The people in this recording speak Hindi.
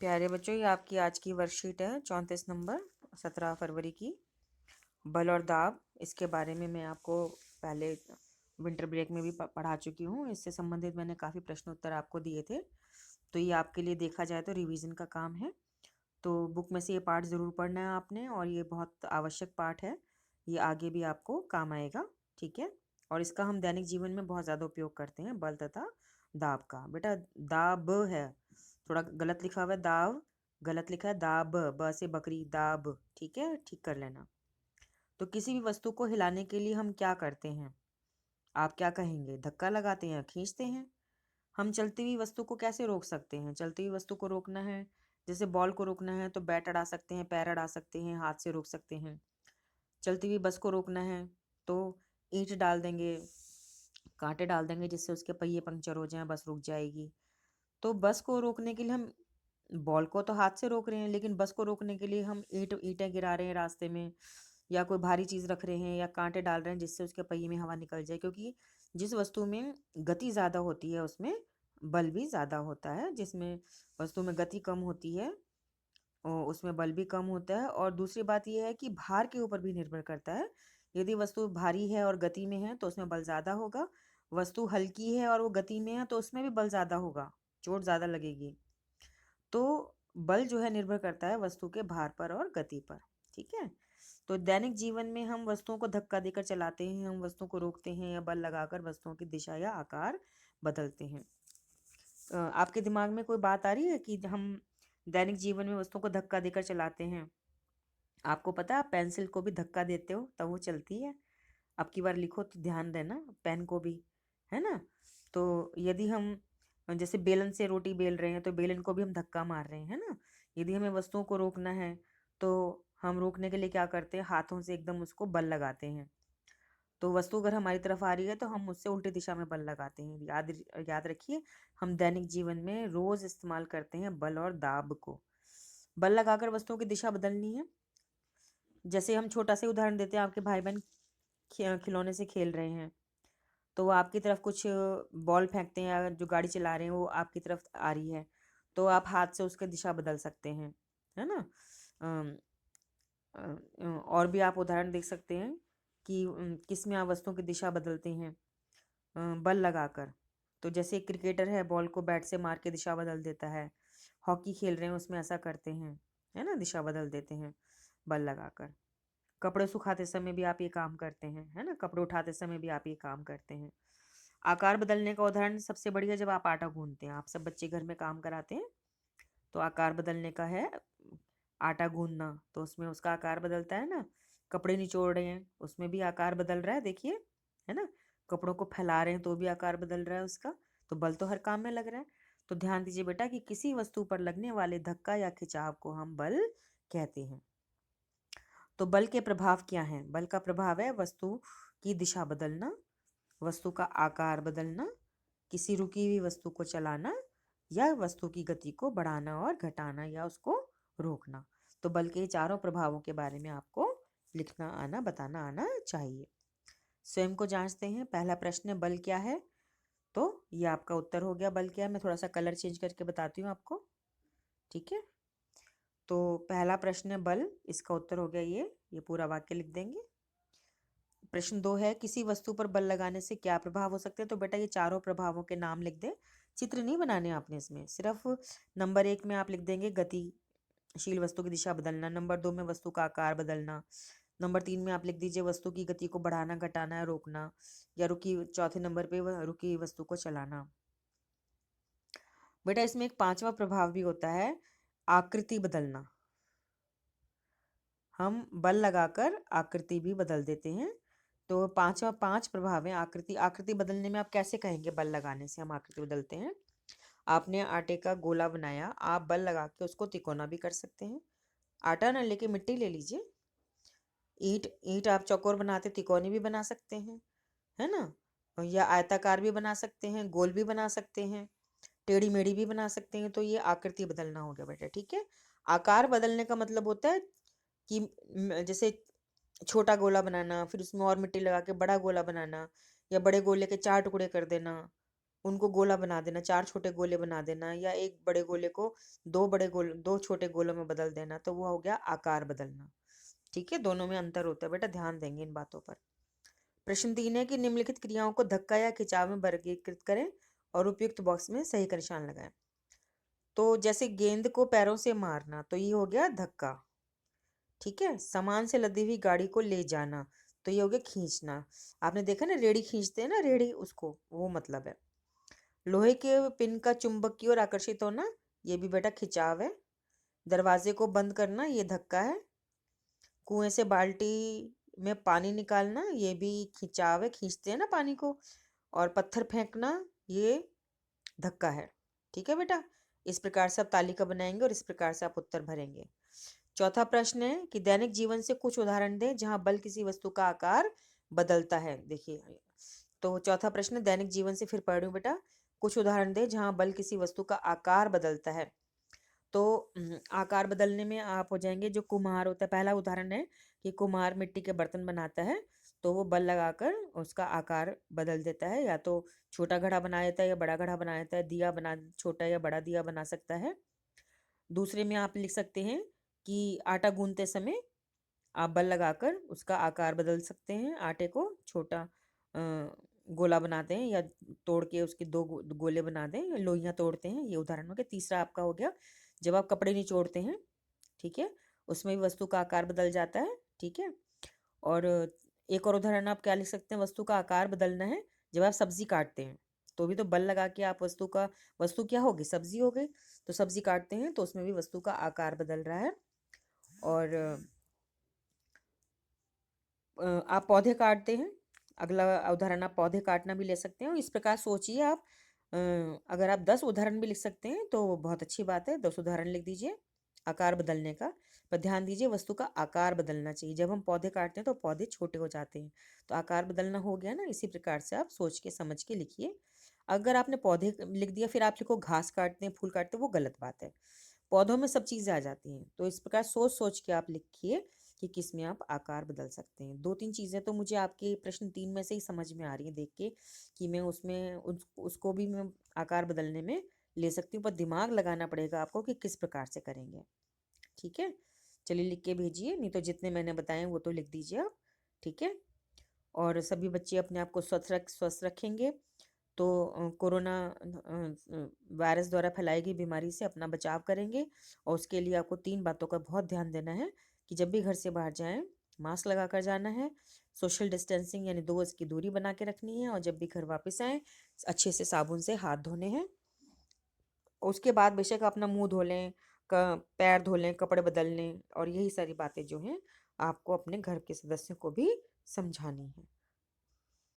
प्यारे बच्चों, ये आपकी आज की वर्कशीट है 34 नंबर 17 फरवरी की। बल और दाब, इसके बारे में मैं आपको पहले विंटर ब्रेक में भी पढ़ा चुकी हूँ। इससे संबंधित मैंने काफ़ी प्रश्न उत्तर आपको दिए थे, तो ये आपके लिए देखा जाए तो रिवीजन का काम है। तो बुक में से ये पार्ट ज़रूर पढ़ना है आपने, और ये बहुत आवश्यक पार्ट है। ये आगे भी आपको काम आएगा, ठीक है। और इसका हम दैनिक जीवन में बहुत ज़्यादा उपयोग करते हैं, बल तथा दाब का। बेटा दाब है, थोड़ा गलत लिखा हुआ है, दाब गलत लिखा है, दाब ब से बकरी, दाब, ठीक है, ठीक कर लेना। तो किसी भी वस्तु को हिलाने के लिए हम क्या करते हैं? आप क्या कहेंगे? धक्का लगाते हैं, खींचते हैं। हम चलती हुई वस्तु को कैसे रोक सकते हैं? चलती हुई वस्तु को रोकना है, जैसे बॉल को रोकना है तो बैट अड़ा सकते हैं, पैर अड़ा सकते हैं, हाथ से रोक सकते हैं। चलती हुई बस को रोकना है तो ईंट डाल देंगे, कांटे डाल देंगे, जिससे उसके पहिए पंक्चर हो जाएं, बस रुक जाएगी। तो बस को रोकने के लिए हम बॉल को तो हाथ से रोक रहे हैं, लेकिन बस को रोकने के लिए हम ईंटें गिरा रहे हैं रास्ते में, या कोई भारी चीज़ रख रहे हैं, या कांटे डाल रहे हैं जिससे उसके पहिए में हवा निकल जाए। क्योंकि जिस वस्तु में गति ज़्यादा होती है उसमें बल भी ज़्यादा होता है, जिसमें वस्तु में गति कम होती है और उसमें बल भी कम होता है। और दूसरी बात यह है कि भार के ऊपर भी निर्भर करता है। यदि वस्तु भारी है और गति में है तो उसमें बल ज़्यादा होगा। वस्तु हल्की है और वो गति में है तो उसमें भी बल ज़्यादा होगा, चोट ज़्यादा लगेगी। तो बल जो है निर्भर करता है वस्तु के भार पर और गति पर, ठीक है। तो दैनिक जीवन में हम वस्तुओं को धक्का देकर चलाते हैं, हम वस्तुओं को रोकते हैं, या बल लगाकर वस्तुओं की दिशा या आकार बदलते हैं। आपके दिमाग में कोई बात आ रही है कि हम दैनिक जीवन में वस्तुओं को धक्का देकर चलाते हैं? आपको पता है, आप पेंसिल को भी धक्का देते हो तब वो चलती है। अब की बार लिखो तो ध्यान देना, पेन को भी, है ना। तो यदि हम जैसे बेलन से रोटी बेल रहे हैं तो बेलन को भी हम धक्का मार रहे हैं, है ना। यदि हमें वस्तुओं को रोकना है तो हम रोकने के लिए क्या करते हैं? हाथों से एकदम उसको बल लगाते हैं। तो वस्तु अगर हमारी तरफ आ रही है तो हम उससे उल्टी दिशा में बल लगाते हैं। याद याद रखिए, हम दैनिक जीवन में रोज इस्तेमाल करते हैं बल और दाब को। बल लगाकर वस्तुओं की दिशा बदलनी है। जैसे हम छोटा सा उदाहरण देते हैं, आपके भाई बहन खिलौने से खेल रहे हैं, तो वो आपकी तरफ कुछ बॉल फेंकते हैं, या जो गाड़ी चला रहे हैं वो आपकी तरफ आ रही है, तो आप हाथ से उसकी दिशा बदल सकते हैं, है ना। अम, और भी आप उदाहरण देख सकते हैं कि किस में आप वस्तुओं की दिशा बदलते हैं बल लगाकर। तो जैसे एक क्रिकेटर है, बॉल को बैट से मार के दिशा बदल देता है। हॉकी खेल रहे हैं उसमें ऐसा करते हैं, है ना, दिशा बदल देते हैं बल लगाकर। कपड़े सुखाते समय भी आप ये काम करते हैं, है ना, कपड़े उठाते समय भी आप ये काम करते हैं। आकार बदलने का उदाहरण सबसे बढ़िया, जब आप आटा गूंथते हैं, आप सब बच्चे घर में काम कराते हैं, तो आकार बदलने का है आटा गूंदना, तो उसमें उसका आकार बदलता है ना। कपड़े निचोड़ रहे हैं उसमें भी आकार बदल रहा है, देखिए, है ना। कपड़ों को फैला रहे हैं तो भी आकार बदल रहा है उसका। तो बल तो हर काम में लग रहा है। तो ध्यान दीजिए बेटा कि किसी वस्तु पर लगने वाले धक्का या खिंचाव को हम बल कहते हैं। तो बल के प्रभाव क्या हैं? बल का प्रभाव है वस्तु की दिशा बदलना, वस्तु का आकार बदलना, किसी रुकी हुई वस्तु को चलाना, या वस्तु की गति को बढ़ाना और घटाना या उसको रोकना। तो बल के चारों प्रभावों के बारे में आपको लिखना आना, बताना आना चाहिए। स्वयं को जांचते हैं। पहला प्रश्न है, बल क्या है? तो ये आपका उत्तर हो गया, बल क्या है। मैं थोड़ा सा कलर चेंज करके बताती हूँ आपको, ठीक है। तो पहला प्रश्न है बल, इसका उत्तर हो गया ये पूरा वाक्य लिख देंगे। प्रश्न 2 है, किसी वस्तु पर बल लगाने से क्या प्रभाव हो सकते हैं? तो बेटा ये चारों प्रभावों के नाम लिख दें, चित्र नहीं बनाने आपने इसमें। सिर्फ नंबर 1 में आप लिख देंगे गतिशील वस्तु की दिशा बदलना, नंबर 2 में वस्तु का आकार बदलना, नंबर 3 में आप लिख दीजिए वस्तु की गति को बढ़ाना, घटाना या रोकना, या चौथे नंबर पे रुकी हुई वस्तु को चलाना। बेटा इसमें एक पांचवा प्रभाव भी होता है, आकृति बदलना। हम बल लगाकर आकृति भी बदल देते हैं। तो पांच प्रभाव है आकृति। आकृति बदलने में आप कैसे कहेंगे? बल लगाने से हम आकृति बदलते हैं। आपने आटे का गोला बनाया, आप बल लगा के उसको तिकोना भी कर सकते हैं। आटा ना लेके मिट्टी ले लीजिए। ईंट ईंट आप चौकोर बनाते, तिकोनी भी बना सकते हैं, है ना। या आयताकार भी बना सकते हैं, गोल भी बना सकते हैं, टेढ़ी मेढ़ी भी बना सकते हैं। तो ये आकृति बदलना हो गया बेटा, ठीक है। आकार बदलने का मतलब होता है कि जैसे छोटा गोला बनाना, फिर उसमें और मिट्टी लगा के बड़ा गोला बनाना, या बड़े गोले के 4 टुकड़े कर देना, उनको गोला बना देना, 4 छोटे गोले बना देना, या एक बड़े गोले को 2 छोटे गोलों में बदल देना, तो वो हो गया आकार बदलना। ठीक है, दोनों में अंतर होता है बेटा, ध्यान देंगे इन बातों पर। प्रश्न 3 है कि निम्नलिखित क्रियाओं को धक्का या खिंचाव में वर्गीकृत करें और उपयुक्त बॉक्स में सही का निशान लगाएं। तो जैसे गेंद को पैरों से मारना, तो ये हो गया धक्का। ठीक है, सामान से लदी हुई गाड़ी को ले जाना, तो ये हो गया खींचना। आपने देखा ना, रेड़ी खींचते हैं ना, रेड़ी, उसको वो मतलब है। लोहे के पिन का चुंबक की ओर आकर्षित होना, ये भी बेटा खिंचाव है। दरवाजे को बंद करना, ये धक्का है। कुएं से बाल्टी में पानी निकालना, ये भी खिंचाव है, खींचते हैं ना पानी को। और पत्थर फेंकना, ये धक्का है। ठीक है बेटा, इस प्रकार से आप तालिका बनाएंगे और इस प्रकार से आप उत्तर भरेंगे। चौथा प्रश्न है कि दैनिक जीवन से कुछ उदाहरण दें जहां बल किसी वस्तु का आकार बदलता है। देखिए, तो चौथा प्रश्न दैनिक जीवन से फिर पढ़ रही हूँ बेटा। कुछ उदाहरण दें जहां बल किसी वस्तु का आकार बदलता है। तो आकार बदलने में आप हो जाएंगे, जो कुम्हार होता है, पहला उदाहरण है कि कुम्हार मिट्टी के बर्तन बनाता है, तो वो बल लगाकर उसका आकार बदल देता है, या तो छोटा घड़ा बना देता है या बड़ा घड़ा बना देता है, दिया बना, छोटा या बड़ा दिया बना सकता है। दूसरे में आप लिख सकते हैं कि आटा गूंथते समय आप बल लगाकर उसका आकार बदल सकते हैं, आटे को छोटा गोला बनाते हैं, या तोड़ के उसके गोले बना दें, लोइयां तोड़ते हैं। ये उदाहरण हो गया। तीसरा आपका हो गया, जब आप कपड़े निचोड़ते हैं, ठीक है, उसमें भी वस्तु का आकार बदल जाता है। ठीक है, और एक और उदाहरण आप क्या लिख सकते हैं, वस्तु का आकार बदलना है जब आप सब्जी काटते हैं, तो भी तो बल लगा के आप वस्तु क्या होगी, सब्जी हो गई। तो सब्जी काटते हैं तो उसमें भी वस्तु का आकार बदल रहा है। और आप पौधे काटते हैं, अगला उदाहरण आप पौधे काटना भी ले सकते हैं। इस प्रकार सोचिए आप, अगर आप 10 उदाहरण भी लिख सकते हैं तो बहुत अच्छी बात है। 10 उदाहरण लिख दीजिए आकार बदलने का। पर ध्यान दीजिए, वस्तु का आकार बदलना चाहिए। जब हम पौधे काटते हैं तो पौधे छोटे हो जाते हैं, तो आकार बदलना हो गया ना। इसी प्रकार से आप सोच के समझ के लिखिए। अगर आपने पौधे लिख दिया फिर आप लिखो घास काटते हैं, फूल काटते हैं, वो गलत बात है। पौधों में सब चीज़ें आ जाती हैं। तो इस प्रकार सोच सोच के आप लिखिए कि किस में आप आकार बदल सकते हैं। 2-3 चीज़ें तो मुझे आपके प्रश्न 3 में से ही समझ में आ रही हैं देख के, कि मैं उसमें उसको भी मैं आकार बदलने में ले सकती हूँ, पर दिमाग लगाना पड़ेगा आपको कि किस प्रकार से करेंगे। ठीक है, चलिए लिख के भेजिए, नहीं तो जितने मैंने बताए वो तो लिख दीजिए आप। ठीक है, और सभी बच्चे अपने आप को स्वस्थ रखेंगे, तो कोरोना वायरस द्वारा फैलाई गई बीमारी से अपना बचाव करेंगे। और उसके लिए आपको 3 बातों का बहुत ध्यान देना है कि जब भी घर से बाहर जाएं, मास्क लगा कर जाना है, सोशल डिस्टेंसिंग यानी 2 गज की दूरी बना के रखनी है, और जब भी घर वापस आएं अच्छे से साबुन से हाथ धोने हैं। उसके बाद बेशक अपना मुंह धो लें, पैर धो लें, कपड़े बदल लें, और यही सारी बातें जो हैं आपको अपने घर के सदस्यों को भी समझानी है।